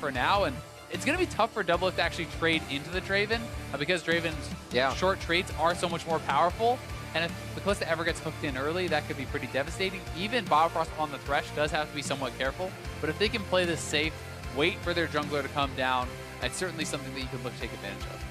for now, and it's going to be tough for Doublelift to actually trade into the Draven because Draven's short trades are so much more powerful. And if the Kalista ever gets hooked in early, that could be pretty devastating. Even Biofrost on the Thresh does have to be somewhat careful. But if they can play this safe, wait for their jungler to come down, that's certainly something that you can look to take advantage of.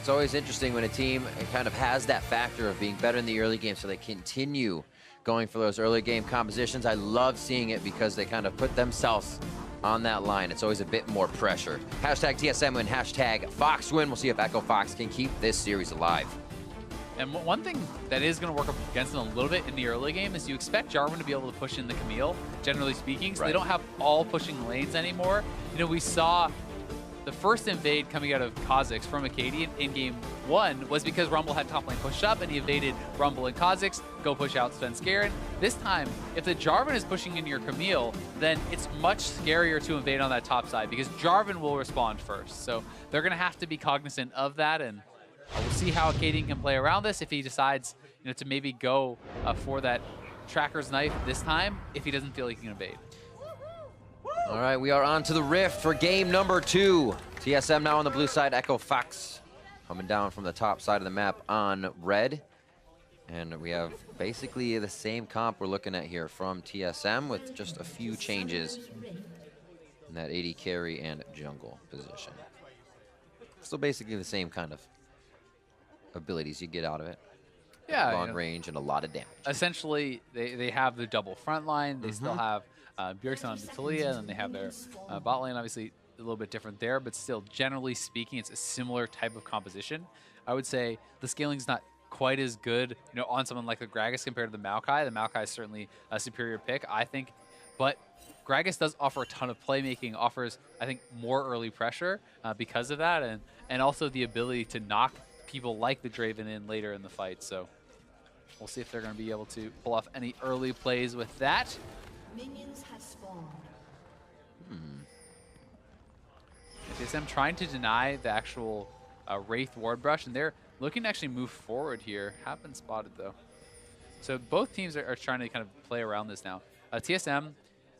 It's always interesting when a team kind of has that factor of being better in the early game, so they continue going for those early game compositions. I love seeing it because they kind of put themselves on that line. It's always a bit more pressure. Hashtag TSM win, hashtag Fox win. We'll see if Echo Fox can keep this series alive. And one thing that is going to work up against them a little bit in the early game is you expect Jarvan to be able to push in the Camille, generally speaking, so they don't have all pushing lanes anymore. You know, we saw the first invade coming out of Kha'Zix from Acadian in game 1 was because Rumble had top lane pushed up and he evaded Rumble and Kha'Zix, go push out Svenskeren. This time, if the Jarvan is pushing into your Camille, then it's much scarier to invade on that top side because Jarvan will respond first. So they're going to have to be cognizant of that, and we'll see how Acadian can play around this if he decides, you know, to maybe go for that Tracker's Knife this time if he doesn't feel he can invade. All right, we are on to the Rift for game number 2. TSM now on the blue side, Echo Fox coming down from the top side of the map on red. And we have basically the same comp we're looking at here from TSM with just a few changes in that AD carry and jungle position. Still basically the same kind of abilities you get out of it. Yeah, long range and a lot of damage. Essentially, they have the double front line. They still have Bjergsen and Talia, and they have their bot lane, obviously a little bit different there, but still, generally speaking, it's a similar type of composition. I would say the scaling's not quite as good, you know, on someone like the Gragas compared to the Maokai. The Maokai is certainly a superior pick, I think, but Gragas does offer a ton of playmaking, offers, I think, more early pressure because of that, and also the ability to knock people like the Draven in later in the fight. So we'll see if they're going to be able to pull off any early plays with that. Minions have spawned. TSM trying to deny the actual Wraith Ward Brush, and they're looking to actually move forward here. Have been spotted, though. So both teams are trying to kind of play around this now. TSM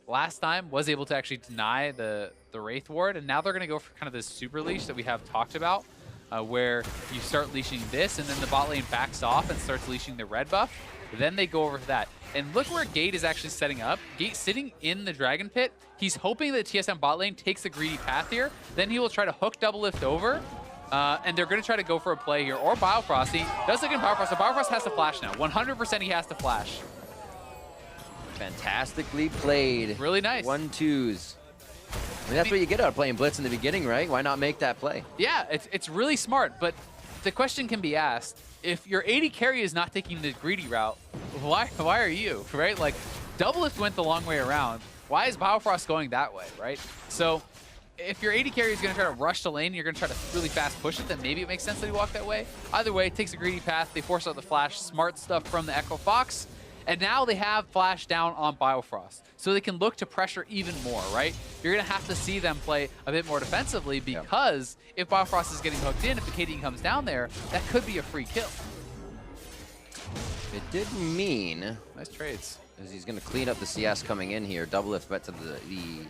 last time was able to actually deny the Wraith Ward, and now they're going to go for kind of this super leash that we have talked about, where you start leashing this, and then the bot lane backs off and starts leashing the red buff. Then they go over for that. And look where Gate is actually setting up. Gate sitting in the Dragon Pit. He's hoping that TSM bot lane takes the greedy path here. Then he will try to hook Doublelift over. And they're going to try to go for a play here. Or Biofrost. He does look in Biofrost. So Biofrost has to flash now. 100% he has to flash. Fantastically played. Really nice. 1-2s. I mean, that's what you get out of playing Blitz in the beginning, right? Why not make that play? Yeah, it's really smart. But the question can be asked, if your AD carry is not taking the greedy route, why are you, right? Like, Doublelift went the long way around. Why is Biofrost going that way, right? So if your AD carry is going to try to rush the lane, you're going to try to really fast push it, then maybe it makes sense that he walk that way. Either way, it takes a greedy path. They force out the flash. Smart stuff from the Echo Fox. And now they have flash down on Biofrost. So they can look to pressure even more, right? You're going to have to see them play a bit more defensively because if Biofrost is getting hooked in, if the KD comes down there, that could be a free kill. It did mean... Nice trades. As he's going to clean up the CS coming in here. Doublelift bet to the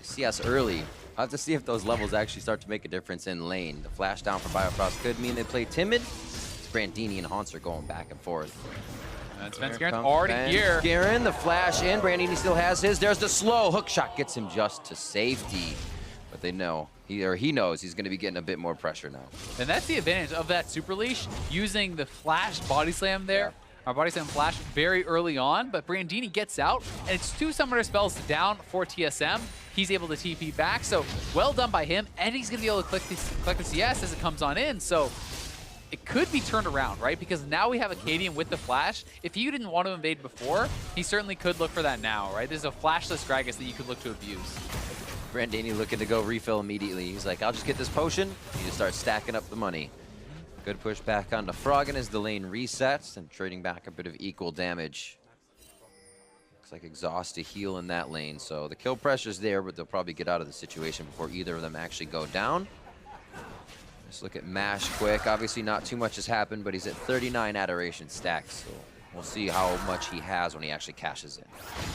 CS early. I'll have to see if those levels actually start to make a difference in lane. The flash down from Biofrost could mean they play timid. It's Brandini and Haunts are going back and forth. And Svenskeren already here. Svenskeren, the flash in. Brandini still has his. There's the slow hook shot. Gets him just to safety. But they know, he knows he's going to be getting a bit more pressure now. And that's the advantage of that super leash, using the flash body slam there. Our body slam flash very early on, but Brandini gets out, and it's 2 summoner spells down for TSM. He's able to TP back, so well done by him. And he's going to be able to click the CS as it comes on in. So it could be turned around, right? Because now we have Acadian with the flash. If you didn't want to invade before, he certainly could look for that now, right? There's a flashless Gragas that you could look to abuse. Brandini looking to go refill immediately. He's like, I'll just get this potion. You just start stacking up the money. Good push back onto Froggen as the lane resets and trading back a bit of equal damage. Looks like exhaust to heal in that lane. So the kill pressure's there, but they'll probably get out of the situation before either of them actually go down. Let's look at Mash quick. Obviously not too much has happened, but he's at 39 adoration stacks. So we'll see how much he has when he actually cashes in.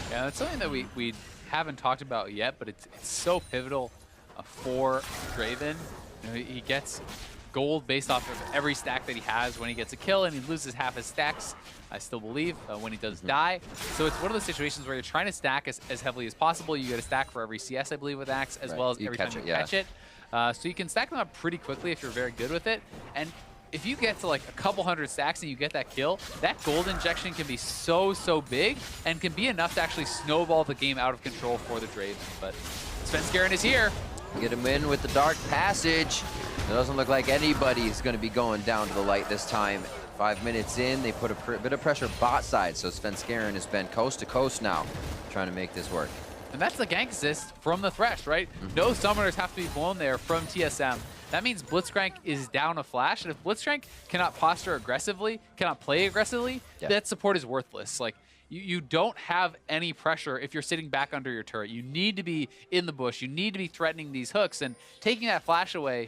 Yeah, that's something that we haven't talked about yet, but it's so pivotal for Draven. You know, he gets gold based off of every stack that he has when he gets a kill, and he loses half his stacks, I still believe, when he does die. So it's one of those situations where you're trying to stack as heavily as possible. You get a stack for every CS, I believe, with Axe, as well as every time you catch it. So you can stack them up pretty quickly if you're very good with it. And if you get to like a couple hundred stacks and you get that kill, that gold injection can be so big and can be enough to actually snowball the game out of control for the Draven. But Svenskeren is here. Get him in with the Dark Passage. It doesn't look like anybody's going to be going down to the light this time. 5 minutes in, they put a bit of pressure bot side, so Svenskeren has been coast to coast now, trying to make this work. And that's the gank assist from the Thresh, right? No summoners have to be blown there from TSM. That means Blitzcrank is down a flash, and if Blitzcrank cannot posture aggressively, cannot play aggressively, that support is worthless. Like, you don't have any pressure if you're sitting back under your turret. You need to be in the bush. You need to be threatening these hooks, and taking that flash away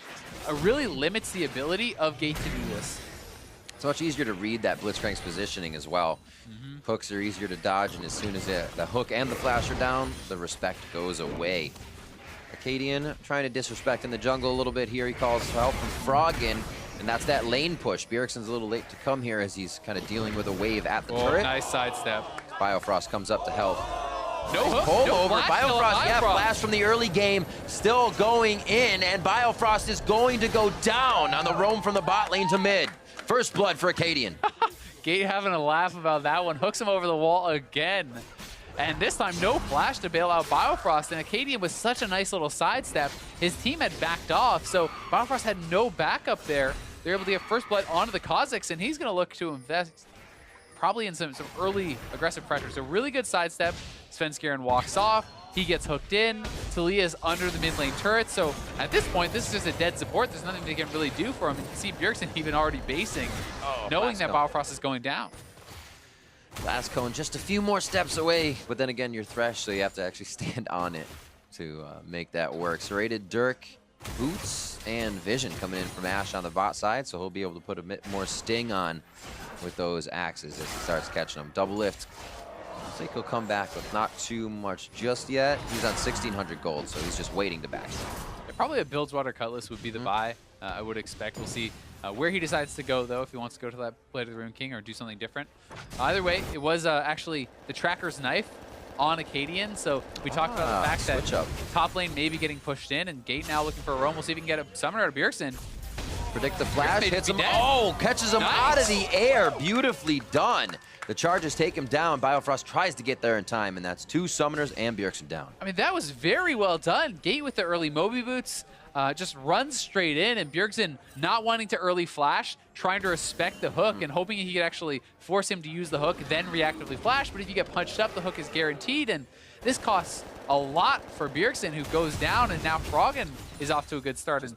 really limits the ability of Gate to do this. It's much easier to read that Blitzcrank's positioning as well. Hooks are easier to dodge, and as soon as the hook and the flash are down, the respect goes away. Arcadian trying to disrespect in the jungle a little bit here. He calls for help from Froggen, and that's that lane push. Bjergsen's a little late to come here as he's kind of dealing with a wave at the turret. Nice sidestep. Biofrost comes up to help. No Nice hook, pull no over. flash, Biofrost, yeah, flash from the early game, still going in, and Biofrost is going to go down on the roam from the bot lane to mid. First blood for Arcadian. Gate having a laugh about that one. Hooks him over the wall again. And this time, no flash to bail out Biofrost. And Arcadian with such a nice little sidestep. His team had backed off, so Biofrost had no backup there. They're able to get first blood onto the Kha'Zix, and he's going to look to invest probably in some early aggressive pressure. So really good sidestep. Svenskeren walks off. He gets hooked in. Talia's under the mid lane turret. So at this point, this is just a dead support. There's nothing they can really do for him. You can see Bjergsen even already basing, knowing that Biofrost is going down. Last cone just a few more steps away, but then again, you're Thresh, so you have to actually stand on it to make that work. Serrated, Dirk, Boots, and Vision coming in from Ashe on the bot side, so he'll be able to put a bit more sting on with those axes as he starts catching them. Double lift. I think he'll come back with not too much just yet. He's on 1,600 gold, so he's just waiting to back. Probably a Bilgewater Cutlass would be the buy, I would expect. We'll see where he decides to go, though, if he wants to go to that Blade of the Rune King or do something different. Either way, it was actually the Tracker's Knife on Arcadian, so we talked about the fact that top lane may be getting pushed in, and Gate now looking for a roam. We'll see if he can get a summoner out of Bjergsen. Predict the flash, hits him. Dead. Oh, catches him out of the air. Beautifully done. The charges take him down. Biofrost tries to get there in time, and that's 2 summoners and Bjergsen down. I mean, that was very well done. Gate with the early Moby Boots just runs straight in, and Bjergsen not wanting to early flash, trying to respect the hook and hoping he could actually force him to use the hook, then reactively flash. But if you get punched up, the hook is guaranteed, and this costs a lot for Bjergsen, who goes down, and now Froggen is off to a good start. And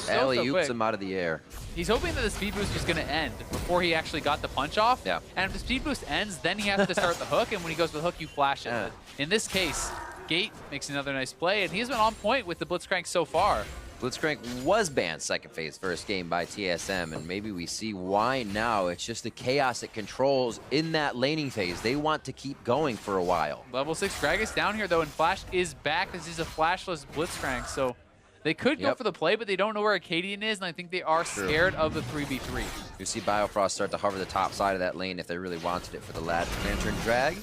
Alley-oops him out of the air. He's hoping that the speed boost was going to end before he actually got the punch off. Yeah. And if the speed boost ends, then he has to start the hook, and when he goes to the hook, you flash it. But in this case, Gate makes another nice play, and he's been on point with the Blitzcrank so far. Blitzcrank was banned second phase first game by TSM, and maybe we see why now. It's just the chaos it controls in that laning phase. They want to keep going for a while. Level 6 Gragas down here, though, and Flash is back. This is a flashless Blitzcrank, so they could go for the play, but they don't know where Arcadian is, and I think they are scared of the 3v3. You see Biofrost start to hover the top side of that lane if they really wanted it for the Lantern Drag.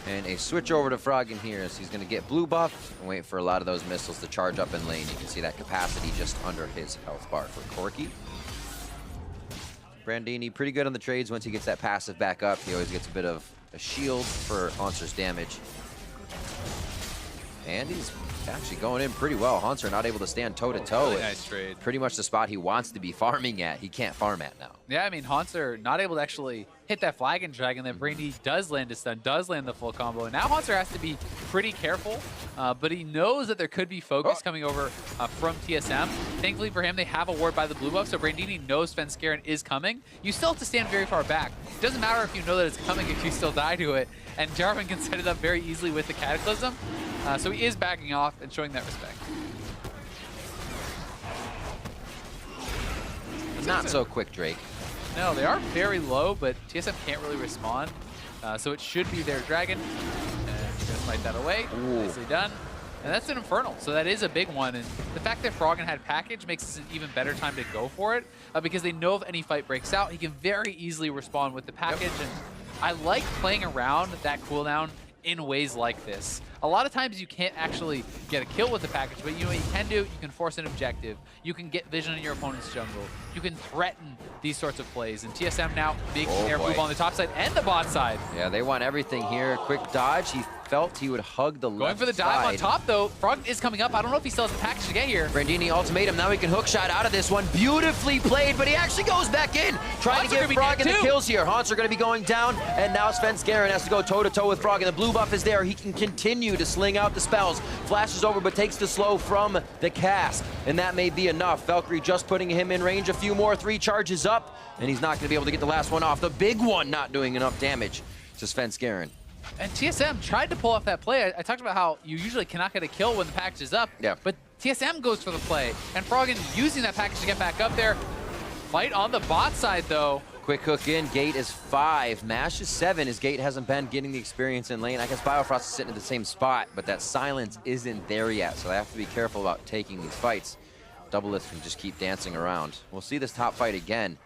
And a switch over to Froggen here as he's going to get blue buff and wait for a lot of those missiles to charge up in lane. You can see that capacity just under his health bar for Corki. Brandini pretty good on the trades once he gets that passive back up. He always gets a bit of a shield for Hauntzer's damage. And he's actually going in pretty well. Haunter not able to stand toe-to-toe. Really nice trade. Pretty much the spot he wants to be farming at. He can't farm at now. Yeah, I mean, Haunter not able to actually hit that Flagon Dragon. Then Brandy does land a stun, does land the full combo. And now Haunter has to be pretty careful, but he knows that there could be focus coming over from TSM. Thankfully for him, they have a ward by the blue buff, so Brandini knows Svenskeren is coming. You still have to stand very far back. It doesn't matter if you know that it's coming if you still die to it. And Jarvan can set it up very easily with the Cataclysm. So he is backing off and showing that respect. Not so quick, Drake. No, they are very low, but TSM can't really respond. So it should be their dragon. And smite that away. Ooh. Nicely done. And that's an Infernal, so that is a big one. And the fact that Froggen had package makes this an even better time to go for it, because they know if any fight breaks out, he can very easily respond with the package. And I like playing around that cooldown in ways like this. A lot of times you can't actually get a kill with the package, but you know what you can do? You can force an objective. You can get vision in your opponent's jungle. You can threaten these sorts of plays. And TSM now making air move on the top side and the bot side. Yeah, they want everything here. Quick dodge. He felt he would hug the left Going for the dive side. on top, though. Froggen is coming up. I don't know if he still has the package to get here. Brandini ultimatum. Now he can hook shot out of this one. Beautifully played, but he actually goes back in. Trying to give Froggen the kills here. Haunts are going to be going down, and now Svenskeren has to go toe-to-toe with Froggen. The blue buff is there. He can continue to sling out the spells. Flashes over, but takes the slow from the cask, and that may be enough. Valkyrie just putting him in range. A few more, 3 charges up, and he's not going to be able to get the last one off. The big one not doing enough damage to Svenskeren. And TSM tried to pull off that play. I talked about how you usually cannot get a kill when the package is up. Yeah. But TSM goes for the play. And Froggen using that package to get back up there. Fight on the bot side, though. Quick hook in. Gate is 5. Mash is 7. His Gate hasn't been getting the experience in lane. I guess Biofrost is sitting in the same spot, but that silence isn't there yet. So they have to be careful about taking these fights. Doublelift can just keep dancing around. We'll see this top fight again.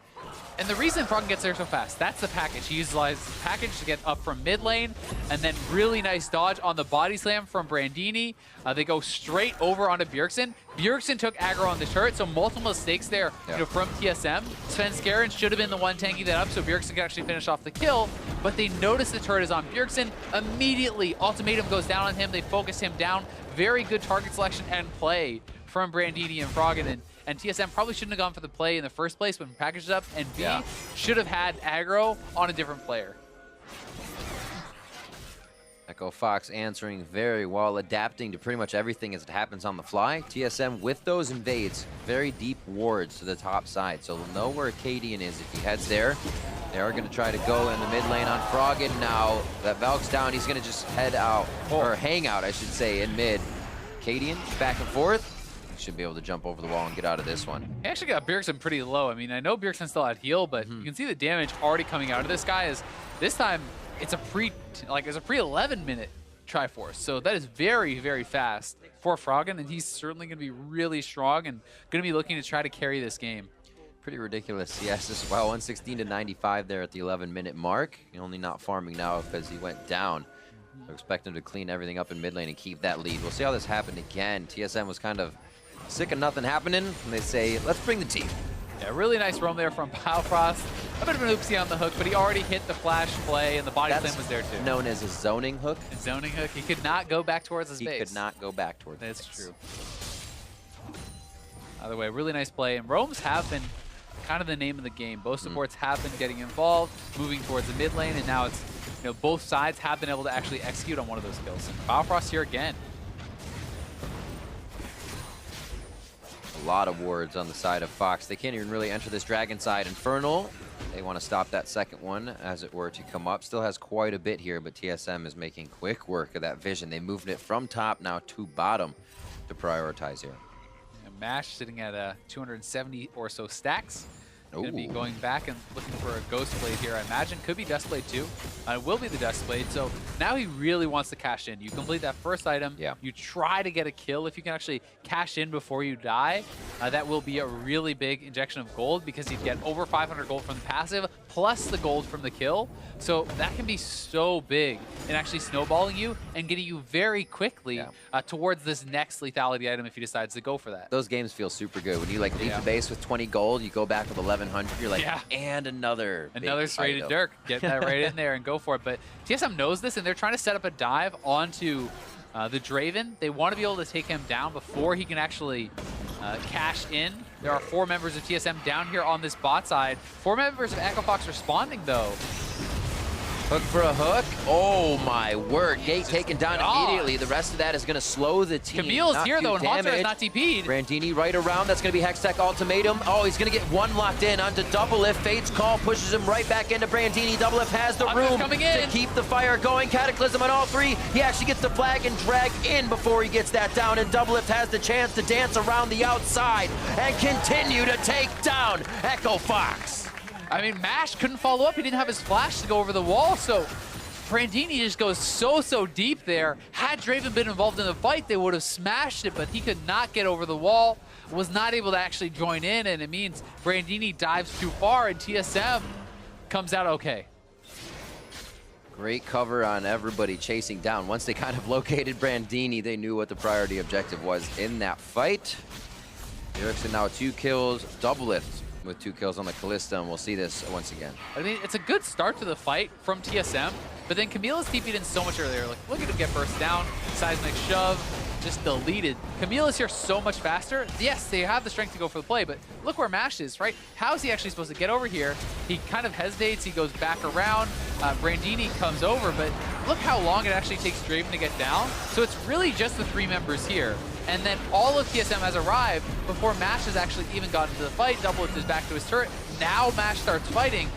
And the reason Froggen gets there so fast, that's the package. He utilizes the package to get up from mid lane, and then really nice dodge on the body slam from Brandini. They go straight over onto Bjergsen. Bjergsen took aggro on the turret, so multiple mistakes there from TSM. Svenskeren should have been the one tanking that up, so Bjergsen could actually finish off the kill, but they notice the turret is on Bjergsen. Immediately, ultimatum goes down on him. They focus him down. Very good target selection and play from Brandini and Froggen. And TSM probably shouldn't have gone for the play in the first place when packaged up, and B, should have had aggro on a different player. Echo Fox answering very well, adapting to pretty much everything as it happens on the fly. TSM with those invades, very deep wards to the top side, so they'll know where Cadian is if he heads there. They are going to try to go in the mid lane on Froggen now. That Valk's down, he's going to just head out, or hang out, I should say, in mid. Cadian back and forth. Should be able to jump over the wall and get out of this one. He actually got Bjergsen pretty low. I mean, I know Bjergsen still had heal, but you can see the damage already coming out of this guy. Is this time it's a pre 11-minute Triforce, so that is very, very fast for Froggen, and he's certainly going to be really strong and going to be looking to try to carry this game. Pretty ridiculous CS as well. 116 to 95 there at the 11-minute mark. He's only not farming now because he went down. So expect him to clean everything up in mid lane and keep that lead. We'll see how this happened again. TSM was kind of sick of nothing happening, and they say, let's bring the team. Yeah, really nice roam there from Biofrost. A bit of an oopsie on the hook, but he already hit the flash play, and the body slam was there too. Known as a zoning hook. A zoning hook. He could not go back towards his base. He could not go back towards That's his base. true. Either way, really nice play. And roams have been kind of the name of the game. Both supports have been getting involved, moving towards the mid lane, and now it's, you know, both sides have been able to actually execute on one of those kills. Biofrost here again. A lot of wards on the side of Fox. They can't even really enter this dragon side. Infernal, they want to stop that second one, as it were, to come up. Still has quite a bit here, but TSM is making quick work of that vision. They moved it from top now to bottom to prioritize here. And Mash sitting at 270 or so stacks. Going to be going back and looking for a Ghost Blade here, I imagine. Could be Dust Blade too. It will be the Dust Blade. So now he really wants to cash in. You complete that first item. Yeah. You try to get a kill. If you can actually cash in before you die, that will be a really big injection of gold, because you'd get over 500 gold from the passive plus the gold from the kill. So that can be so big in actually snowballing you and getting you very quickly towards this next lethality item if he decides to go for that. Those games feel super good. When you like leave the base with 20 gold, you go back with 1100, you're like, and another straighted Dirk. Get that right in there and go for it. But TSM knows this, and they're trying to set up a dive onto the Draven. They want to be able to take him down before he can actually cash in. There are 4 members of TSM down here on this bot side. 4 members of Echo Fox responding, though. Hook for a hook. Oh my word. Gate taken down immediately. The rest of that is going to slow the team. Camille is here though, and Haunter is not TP'd. Brandini right around. That's going to be Hextech ultimatum. Oh, he's going to get one locked in onto Doublelift. Fate's call pushes him right back into Brandini. Doublelift has the room to keep the fire going. Cataclysm on all 3. He actually gets the flag and drag in before he gets that down, and Doublelift has the chance to dance around the outside and continue to take down Echo Fox. I mean, Mash couldn't follow up. He didn't have his flash to go over the wall, so Brandini just goes so deep there. Had Draven been involved in the fight, they would have smashed it, but he could not get over the wall, was not able to actually join in, and it means Brandini dives too far, and TSM comes out okay. Great cover on everybody chasing down. Once they kind of located Brandini, they knew what the priority objective was in that fight. Bjergsen now 2 kills, Doublelift with 2 kills on the Kalista, and we'll see this once again. I mean, it's a good start to the fight from TSM, but then Camille is TP'd in so much earlier. Like, look at him get burst down, seismic shove, just deleted. Camille is here so much faster. Yes, they have the strength to go for the play, but look where Mash is, right? How is he actually supposed to get over here? He kind of hesitates, he goes back around, Brandini comes over, but look how long it actually takes Draven to get down. So it's really just the 3 members here. And then all of TSM has arrived before Mash has actually even gotten to the fight. Doublelift is back to his turret. Now Mash starts fighting,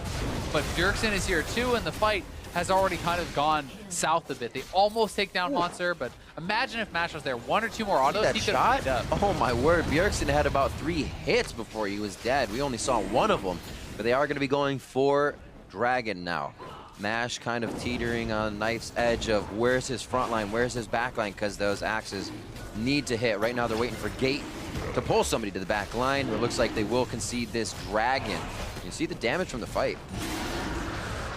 but Bjergsen is here too, and the fight has already kind of gone south a bit. They almost take down Monster, but imagine if Mash was there. 1 or 2 more autos, That he could shot? have up. Oh my word, Bjergsen had about 3 hits before he was dead. We only saw 1 of them, but they are going to be going for Dragon now. Mash kind of teetering on knife's edge of where's his front line, where's his back line, because those axes need to hit. Right now they're waiting for Gate to pull somebody to the back line. It looks like they will concede this Dragon. You see the damage from the fight.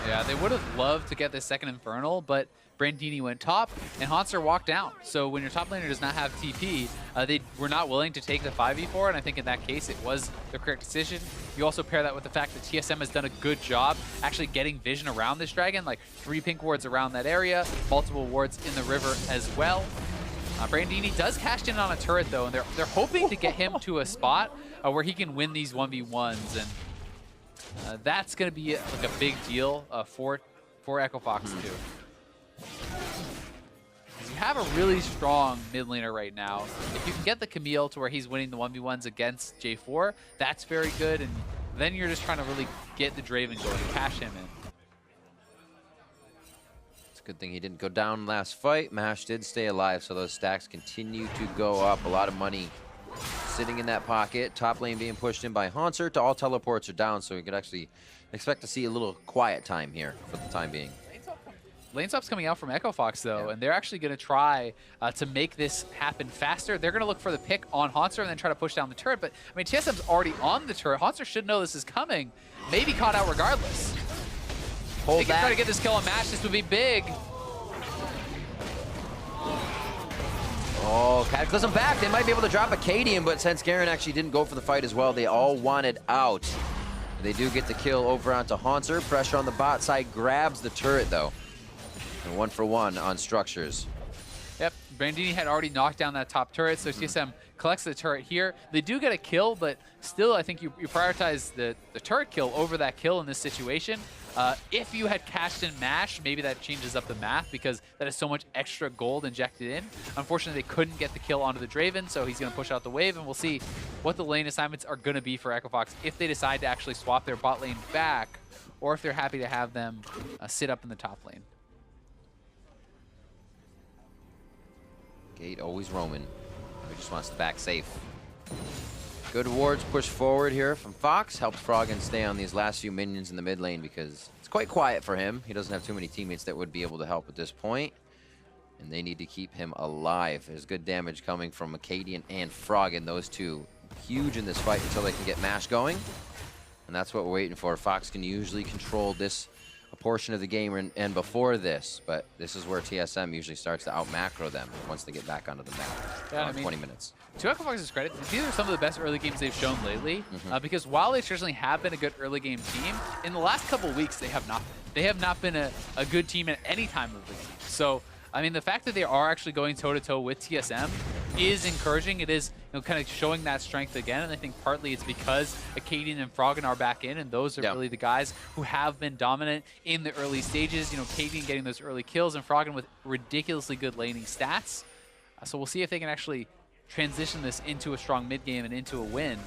Yeah, they would have loved to get this second Infernal, but Brandini went top, and Hanser walked down. So when your top laner does not have TP, they were not willing to take the 5v4, and I think in that case it was the correct decision. You also pair that with the fact that TSM has done a good job actually getting vision around this Dragon, like 3 pink wards around that area, multiple wards in the river as well. Brandini does cash in on a turret though, and they're hoping to get him to a spot where he can win these 1v1s, and that's going to be like a big deal for Echo Fox too. You have a really strong mid laner right now. If you can get the Camille to where he's winning the 1v1s against J4, that's very good, and then you're just trying to really get the Draven going, cash him in. It's a good thing he didn't go down last fight. Mash did stay alive, so those stacks continue to go up. A lot of money sitting in that pocket. Top lane being pushed in by Hanser. All teleports are down, so we could actually expect to see a little quiet time here for the time being. Lane swap's coming out from Echo Fox, though, and they're actually going to try to make this happen faster. They're going to look for the pick on Hanser and then try to push down the turret. But, I mean, TSM's already on the turret. Hanser should know this is coming. Maybe caught out regardless. Hold they can that. try to get this kill on Mash. This would be big. Oh, Cataclysm back. They might be able to drop a Cadian, but since Garen actually didn't go for the fight as well, they all wanted out. They do get the kill over onto Hanser. Pressure on the bot side grabs the turret, though. And 1 for 1 on structures. Yep, Brandini had already knocked down that top turret, so TSM collects the turret here. They do get a kill, but still, I think you prioritize the turret kill over that kill in this situation. If you had cashed in Mash, maybe that changes up the math because that is so much extra gold injected in. Unfortunately, they couldn't get the kill onto the Draven, so he's going to push out the wave, and we'll see what the lane assignments are going to be for Echo Fox if they decide to actually swap their bot lane back, or if they're happy to have them sit up in the top lane. Gate always roaming. He just wants the back safe. Good wards push forward here from Fox. Helps Froggen stay on these last few minions in the mid lane because it's quite quiet for him. He doesn't have too many teammates that would be able to help at this point. And they need to keep him alive. There's good damage coming from Acadian and Froggen. Those two huge in this fight until they can get Mash going. And that's what we're waiting for. Fox can usually control this a portion of the game and before this, but this is where TSM usually starts to out-macro them once they get back onto the map. Yeah, I mean, 20 minutes. To Echo Fox's credit, these are some of the best early games they've shown lately, because while they traditionally have been a good early game team, in the last couple of weeks they have not been. They have not been a good team at any time of the game. So, I mean, the fact that they are actually going toe-to-toe with TSM is encouraging. It is, you know, kind of showing that strength again, and I think partly it's because Acadian and Froggen are back in, and those are really the guys who have been dominant in the early stages. You know, Acadian getting those early kills, and Froggen with ridiculously good laning stats. So we'll see if they can actually transition this into a strong mid game and into a win.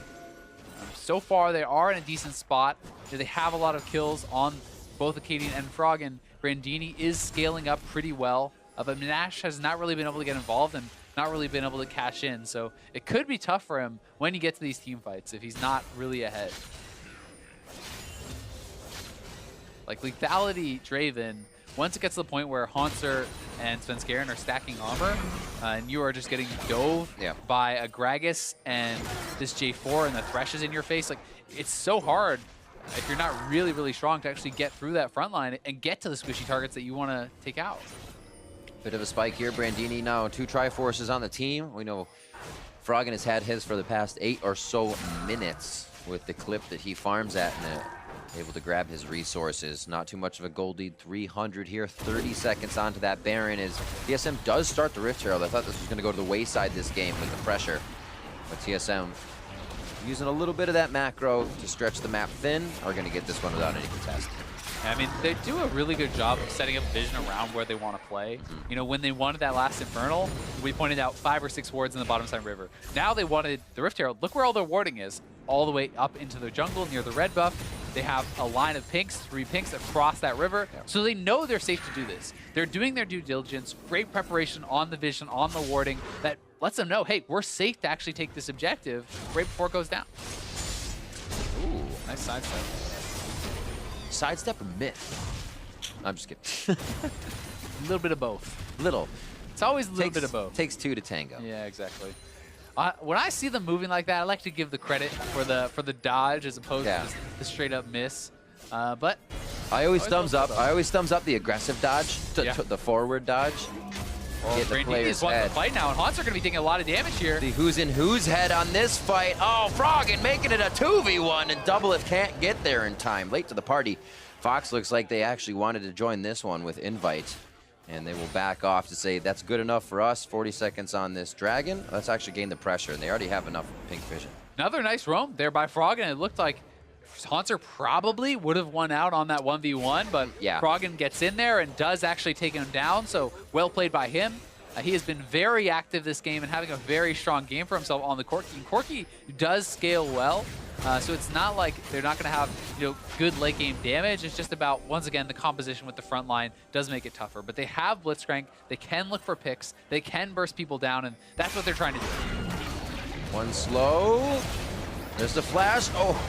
So far, they are in a decent spot. They have a lot of kills on both Acadian and Froggen. Brandini is scaling up pretty well, but Nash has not really been able to get involved and not really been able to cash in. So it could be tough for him when you get to these team fights if he's not really ahead. Like Lethality Draven once it gets to the point where Haunter and Svenskeren are stacking armor, and you are just getting dove by a Gragas and this J4 and the Thresh is in your face, like, it's so hard if you're not really, really strong to actually get through that front line and get to the squishy targets that you want to take out. Bit of a spike here. Brandini now 2 Triforces on the team. We know Froggen has had his for the past 8 or so minutes with the clip that he farms at and able to grab his resources. Not too much of a gold lead. 300 here. 30 seconds onto that Baron as TSM does start the Rift Herald. I thought this was going to go to the wayside this game with the pressure. But TSM using a little bit of that macro to stretch the map thin are going to get this one without any contest. I mean, they do a really good job of setting up vision around where they want to play. You know, when they wanted that last Infernal, we pointed out 5 or 6 wards in the bottom side river. Now they wanted the Rift Herald. Look where all their warding is, all the way up into the jungle near the red buff. They have a line of pinks, 3 pinks across that river. So they know they're safe to do this. They're doing their due diligence, great preparation on the vision, on the warding, that lets them know, hey, we're safe to actually take this objective right before it goes down. Ooh, nice sidestep. Sidestep or myth? I'm just kidding. A little bit of both. Little. It's always a little bit of both. Takes 2 to tango. Yeah, exactly. When I see them moving like that, I like to give the credit for the dodge as opposed to just the straight up miss. But I always thumbs up. I always thumbs up the aggressive dodge, the forward dodge. Get the player's won the head. fight now, and Haunts are going to be taking a lot of damage here. See who's in whose head on this fight. Oh, Froggen making it a 2v1, and Doublelift can't get there in time. Late to the party. Fox looks like they actually wanted to join this one with invite, and they will back off to say that's good enough for us. 40 seconds on this Dragon. Let's actually gain the pressure, and they already have enough pink vision. Another nice roam there by Froggen. It looked like Haunter probably would have won out on that 1v1, but Froggen gets in there and does actually take him down, so well played by him. He has been very active this game and having a very strong game for himself on the Corki. And Corki does scale well, so it's not like they're not going to have good late game damage. It's just about, once again, the composition with the front line does make it tougher. But they have Blitzcrank, they can look for picks, they can burst people down, and that's what they're trying to do. One slow. There's the flash. Oh,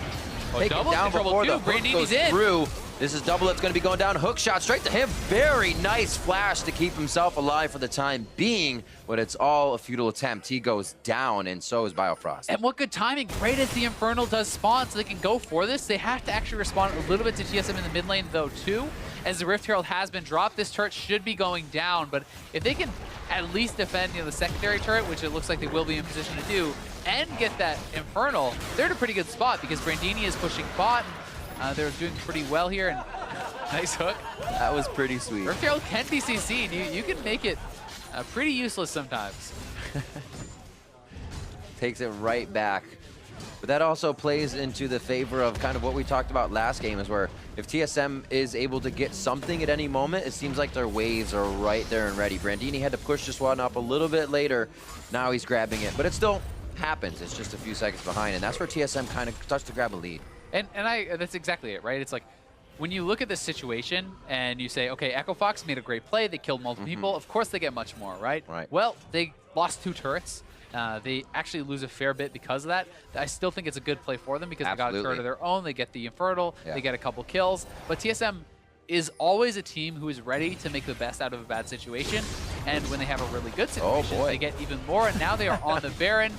taken down before the hook goes through. This is Doublelift's going to be going down. Hook shot straight to him. Very nice flash to keep himself alive for the time being, but it's all a futile attempt. He goes down, and so is Biofrost. And what good timing. Right as the Infernal does spawn, so they can go for this. They have to actually respond a little bit to TSM in the mid lane, though, too. As the Rift Herald has been dropped, this turret should be going down, but if they can at least defend the secondary turret, which it looks like they will be in position to do, and get that Infernal, they're in a pretty good spot because Brandini is pushing bot. They're doing pretty well here, and nice hook. That was pretty sweet. Rift Herald can be CC'd. You can make it pretty useless sometimes. Takes it right back. But that also plays into the favor of kind of what we talked about last game, is where if TSM is able to get something at any moment, it seems like their waves are right there and ready. Brandini had to push this one up a little bit later. Now he's grabbing it, but it still happens. It's just a few seconds behind, and that's where TSM kind of starts to grab a lead. And that's exactly it, right? It's like, when you look at this situation and you say, okay, Echo Fox made a great play, they killed multiple people, of course they get much more, right? Well, they lost 2 turrets. They actually lose a fair bit because of that. I still think it's a good play for them because they got a turret of their own, they get the Infernal, they get a couple kills. But TSM is always a team who is ready to make the best out of a bad situation. And when they have a really good situation, they get even more. And now they are on the Baron.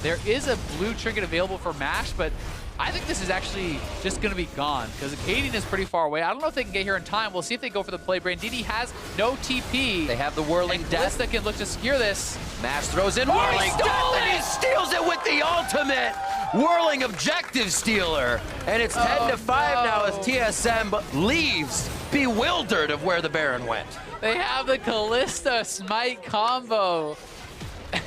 There is a blue trinket available for MASH, but I think this is actually just going to be gone because Acadian is pretty far away. I don't know if they can get here in time. We'll see if they go for the play. Brandini has no TP. They have the Whirling Death that can look to secure this. MASH throws in Whirling Death, and he steals it with the ultimate Whirling Objective Stealer. And it's 10 to 5 now as TSM leaves bewildered of where the Baron went. They have the Callista Smite combo.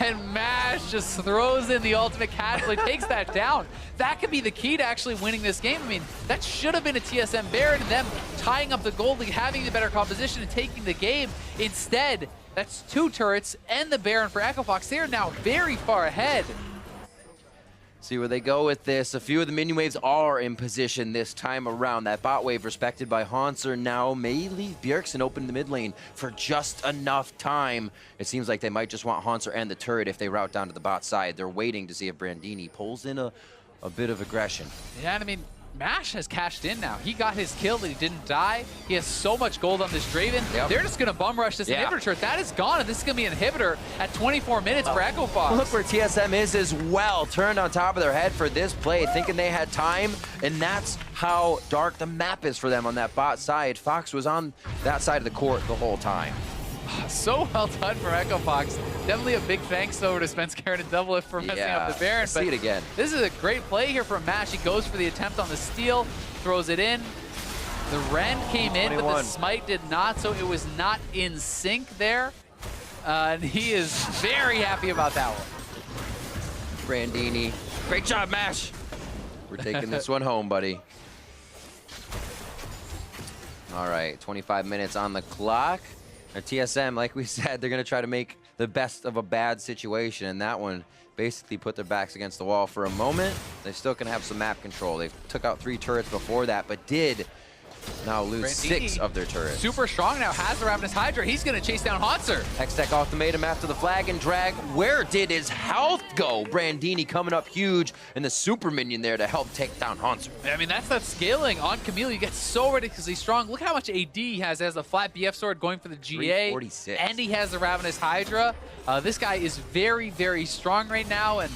And MASH just throws in the ultimate catapult, takes that down. That could be the key to actually winning this game. I mean, that should have been a TSM Baron and them tying up the gold league, having the better composition and taking the game. Instead, that's 2 turrets and the Baron for Echo Fox. They are now very far ahead. See where they go with this. A few of the minion waves are in position this time around. That bot wave respected by Haunter now may leave Bjergsen open in the mid lane for just enough time. It seems like they might just want Haunter and the turret if they route down to the bot side. They're waiting to see if Brandini pulls in a bit of aggression. Yeah, and I mean, Mash has cashed in now. He got his kill, he didn't die. He has so much gold on this Draven. Yep. They're just gonna bum rush this inhibitor turret. That is gone, and this is gonna be an inhibitor at 24 minutes for Echo Fox. Look where TSM is as well, turned on top of their head for this play, thinking they had time, and that's how dark the map is for them on that bot side. Fox was on that side of the court the whole time. So well done for Echo Fox. Definitely a big thanks though to Spence Karen and Double for messing up the Baron. See it again. This is a great play here from Mash. He goes for the attempt on the steal, throws it in. The Rend came in, 21. but the Smite did not, so it was not in sync there. And he is very happy about that one. Brandini, great job, Mash. We're taking this one home, buddy. All right, 25 minutes on the clock. Now, TSM, like we said, they're going to try to make the best of a bad situation, and that one basically put their backs against the wall for a moment. They still can have some map control. They took out 3 turrets before that, but did now lose Brandini, 6 of their turrets. Super strong now, has the Ravenous Hydra. He's going to chase down Hauntzer. Hextech ultimatum after the flag and drag. Where did his health go? Brandini coming up huge, and the super minion there to help take down Hauntzer. I mean, that's that scaling on Camille. You get so ridiculously strong. Look how much AD he has. He has a flat BF sword going for the GA. 346. And he has the Ravenous Hydra. This guy is very, very strong right now. And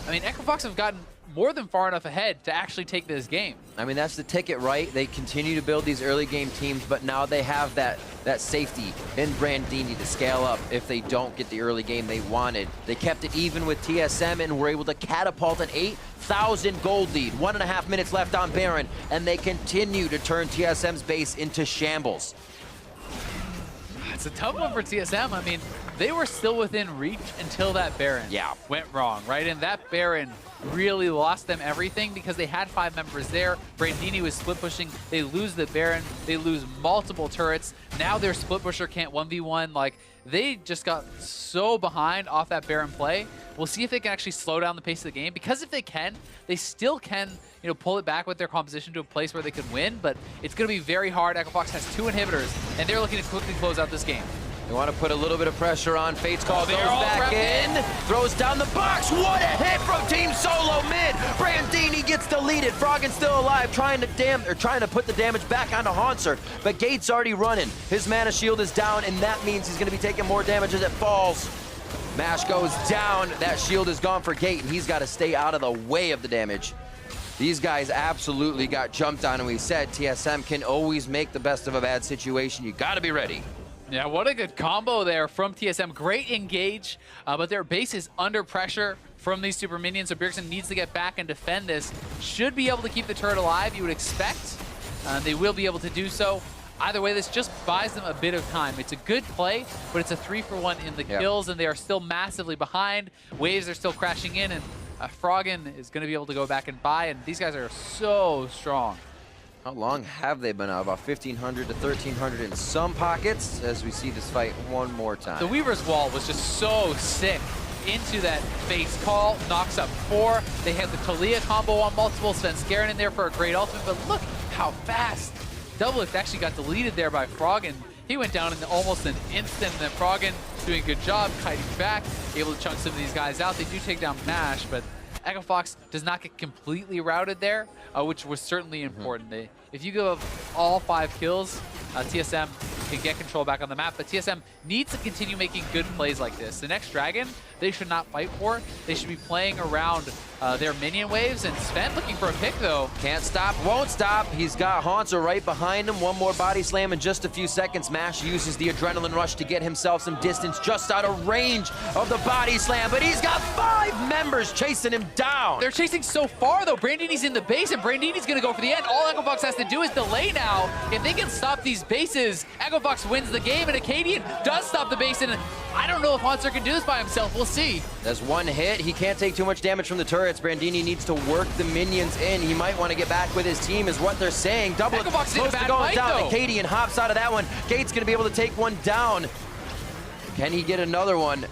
I mean, Echo Fox have gotten more than far enough ahead to actually take this game. I mean, that's the ticket, right? They continue to build these early game teams, but now they have that safety in Brandini to scale up if they don't get the early game they wanted. They kept it even with TSM and were able to catapult an 8,000 gold lead. 1.5 minutes left on Baron, and they continue to turn TSM's base into shambles. It's a tough one for TSM. I mean, they were still within reach until that Baron went wrong, right? And that Baron really lost them everything because they had 5 members there. Brandini was split pushing. They lose the Baron. They lose multiple turrets. Now their split pusher can't 1v1. Like, they just got so behind off that Baron play. We'll see if they can actually slow down the pace of the game, because if they can, they still can, you know, pull it back with their composition to a place where they could win, but it's going to be very hard. Echo Fox has 2 inhibitors, and they're looking to quickly close out this game. They want to put a little bit of pressure on. Fate's Call goes all back in, throws down the box. What a hit from Team Solo mid. Brandini gets deleted. Froggen's still alive, trying to put the damage back onto Hauntzer, but Gate's already running. His mana shield is down, and that means he's going to be taking more damage as it falls. Mash goes down. That shield is gone for Gate, and he's got to stay out of the way of the damage. These guys absolutely got jumped on, and we said TSM can always make the best of a bad situation. You got to be ready. Yeah, what a good combo there from TSM. Great engage, but their base is under pressure from these super minions, so Bjergsen needs to get back and defend this. Should be able to keep the turret alive, you would expect. They will be able to do so. Either way, this just buys them a bit of time. It's a good play, but it's a 3-for-1 in the kills, and they are still massively behind. Waves are still crashing in, and Froggen is going to be able to go back and buy, and these guys are so strong. How long have they been out? About 1,500 to 1,300 in some pockets, as we see this fight one more time. The Weaver's Wall was just so sick. Into that face call, knocks up 4. They had the Talia combo on multiple. Sven Skaren in there for a great ultimate, but look how fast. Doublelift actually got deleted there by Froggen. He went down in almost an instant, and then Froggen doing a good job, kiting back, able to chunk some of these guys out. They do take down Mash, but Echo Fox does not get completely routed there, which was certainly important. If you give up all 5 kills, TSM can get control back on the map, but TSM needs to continue making good plays like this. The next Dragon, they should not fight for. They should be playing around their minion waves, and Sven looking for a pick, though. Can't stop, won't stop. He's got Hauntzer right behind him. One more body slam in just a few seconds. Mash uses the adrenaline rush to get himself some distance just out of range of the body slam, but he's got 5 members chasing him down. They're chasing so far, though. Brandini's in the base, and Brandini's going to go for the end. All Echo Fox has to do is delay now. If they can stop these bases, Echo Fox wins the game, and Acadian does stop the base, and I don't know if Hauntzer can do this by himself. We'll see. There's one hit. He can't take too much damage from the turrets. Brandini needs to work the minions in. He might want to get back with his team, is what they're saying. Double Echo Fox close in a to bad going fight, down. though. Acadian hops out of that one. Gate's going to be able to take one down. Can he get another one?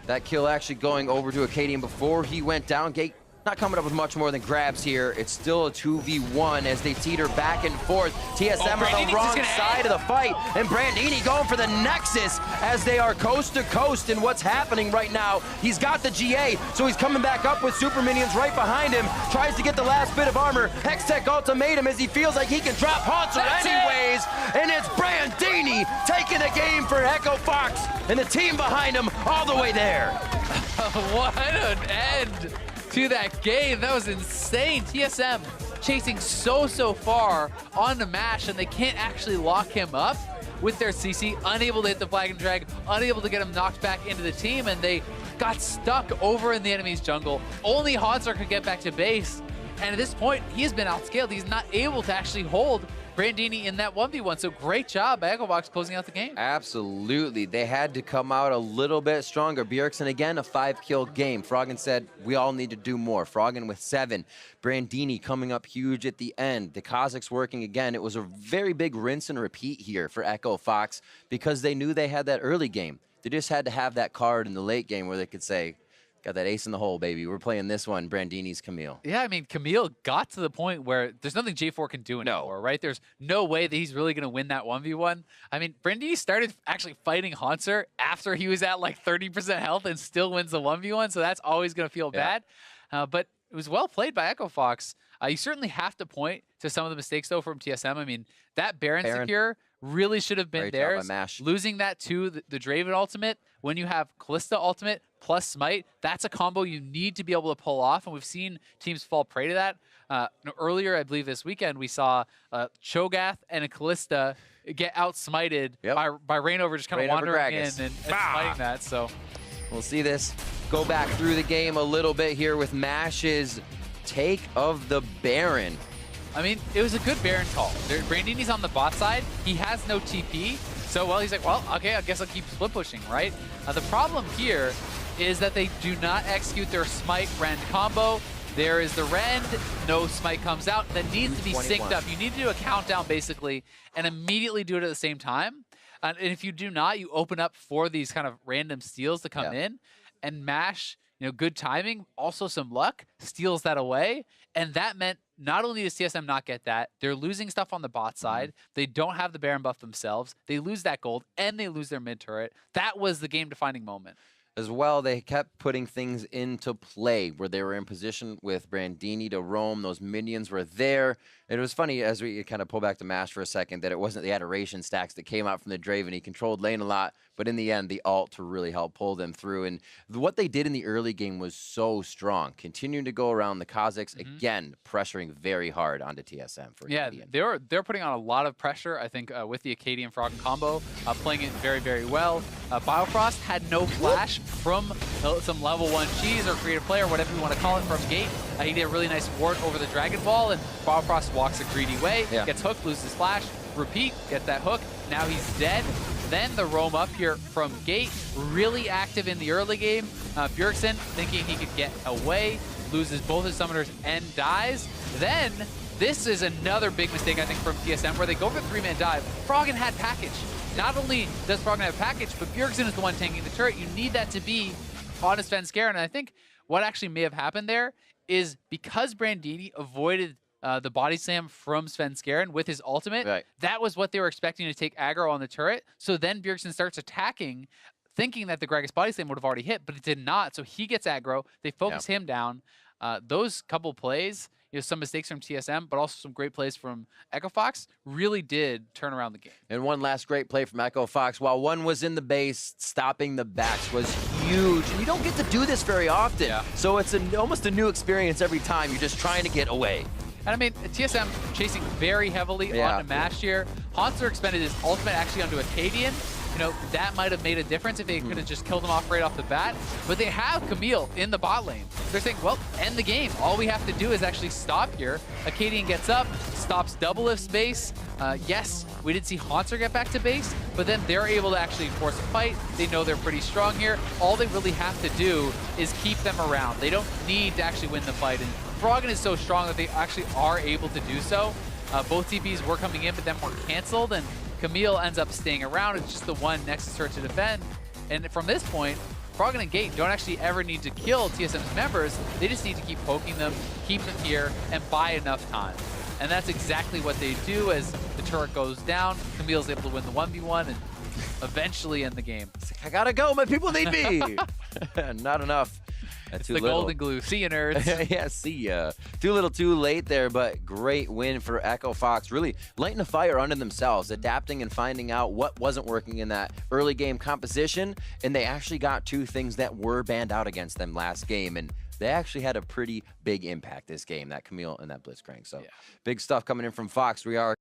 That kill actually going over to Acadian before he went down. Gate not coming up with much more than grabs here. It's still a 2v1 as they teeter back and forth. TSM on the wrong side of the fight, and Brandini going for the Nexus as they are coast to coast in what's happening right now. He's got the GA, so he's coming back up with super minions right behind him, tries to get the last bit of armor. Hextech ultimatum as he feels like he can drop Haunter anyways, and it's Brandini taking the game for Echo Fox, and the team behind him all the way there. What an end to that game. That was insane. TSM chasing so far on the Mash, and they can't actually lock him up with their CC, unable to hit the flag and drag, unable to get him knocked back into the team, and they got stuck over in the enemy's jungle. Only Haunter could get back to base, and at this point, he has been outscaled. He's not able to actually hold Brandini in that 1v1, so great job by Echobox closing out the game. Absolutely. They had to come out a little bit stronger. Bjergsen, again, a 5-kill game. Froggen said, we all need to do more. Froggen with 7. Brandini coming up huge at the end. The Kazakhs working again. It was a very big rinse and repeat here for Echo Fox because they knew they had that early game. They just had to have that card in the late game where they could say, got that ace in the hole, baby. We're playing this one, Brandini's Camille. Yeah, I mean, Camille got to the point where there's nothing J4 can do anymore, right? There's no way that he's really going to win that 1v1. I mean, Brandini started actually fighting Haunter after he was at like 30% health and still wins the 1v1, so that's always going to feel bad. But it was well played by Echo Fox. You certainly have to point to some of the mistakes, though, from TSM. I mean, that Baron secure really should have been theirs. Losing that to the Draven ultimate, when you have Kalista ultimate plus Smite, that's a combo you need to be able to pull off, and we've seen teams fall prey to that. Earlier, I believe this weekend, we saw Cho'Gath and a Kalista get out-smited by Reignover just kind of wandering in and smiting that. So we'll see this go back through the game a little bit here with Mash's take of the Baron. I mean, it was a good Baron call. Brandini's on the bot side. He has no TP. So, well, he's like, well, okay, I guess I'll keep split pushing, right? The problem here is that they do not execute their Smite Rend combo. There is the Rend, no Smite comes out. That needs to be synced up. You need to do a countdown, basically, and immediately do it at the same time. And if you do not, you open up for these kind of random steals to come in. And Mash, you know, good timing, also some luck, steals that away. And that meant not only does TSM not get that, they're losing stuff on the bot side. They don't have the Baron buff themselves. They lose that gold, and they lose their mid turret. That was the game-defining moment. As well, they kept putting things into play where they were in position with Brandini to roam. Those minions were there. It was funny, as we kind of pull back to Mash for a second, that it wasn't the adoration stacks that came out from the Draven. He controlled lane a lot, but in the end, the ult to really help pull them through. And what they did in the early game was so strong. Continuing to go around the Kazakhs, again, pressuring very hard onto TSM for Acadian. They're putting on a lot of pressure, I think, with the Acadian Froggen combo, playing it very well. Biofrost had no flash from some level 1 cheese or creative player, whatever you want to call it, from gate. He did a really nice ward over the Dragon Ball, and Biofrost walks a greedy way, gets hooked, loses flash, repeat, get that hook, now he's dead. Then the roam up here from gate, really active in the early game. Bjergsen thinking he could get away, loses both his summoners and dies. Then this is another big mistake, I think, from TSM, where they go for 3-man dive. Froggen had package. Not only does Froggen have package, but Bjergsen is the one tanking the turret. You need that to be on his Svenskeren. And I think what actually may have happened there is because Brandini avoided the body slam from Svenskeren with his ultimate, that was what they were expecting to take aggro on the turret. So then Bjergsen starts attacking, thinking that the Gragas body slam would have already hit, but it did not. So he gets aggro. They focus him down. Those couple plays, you know, some mistakes from TSM, but also some great plays from Echo Fox, really did turn around the game. And one last great play from Echo Fox. While one was in the base, stopping the backs was huge. And you don't get to do this very often. So it's almost a new experience every time. You're just trying to get away. And I mean, TSM chasing very heavily onto Mash here. Haunter expended his ultimate actually onto Acadian. You know, that might have made a difference if they could have just killed him off right off the bat. But they have Camille in the bot lane. They're saying, well, end the game. All we have to do is actually stop here. Acadian gets up, stops double lift space. Yes, we did see Haunter get back to base, but then they're able to actually force a fight. They know they're pretty strong here. All they really have to do is keep them around. They don't need to actually win the fight. And Froggen is so strong that they actually are able to do so. Both TPs were coming in, but then were canceled, and Camille ends up staying around. It's just the one next to her to defend. And from this point, Froggen and Gate don't actually ever need to kill TSM's members. They just need to keep poking them, keep them here, and buy enough time. And that's exactly what they do as the turret goes down. Camille's able to win the 1v1 and eventually end the game. I gotta go, my people need me. Not enough. It's Too the little. golden glue. See you, nerds. Yeah, see ya. Too little too late there, but great win for Echo Fox. Really lighting the fire under themselves, adapting and finding out what wasn't working in that early game composition. And they actually got 2 things that were banned out against them last game. And they actually had a pretty big impact this game, that Camille and that Blitzcrank. So big stuff coming in from Fox. We are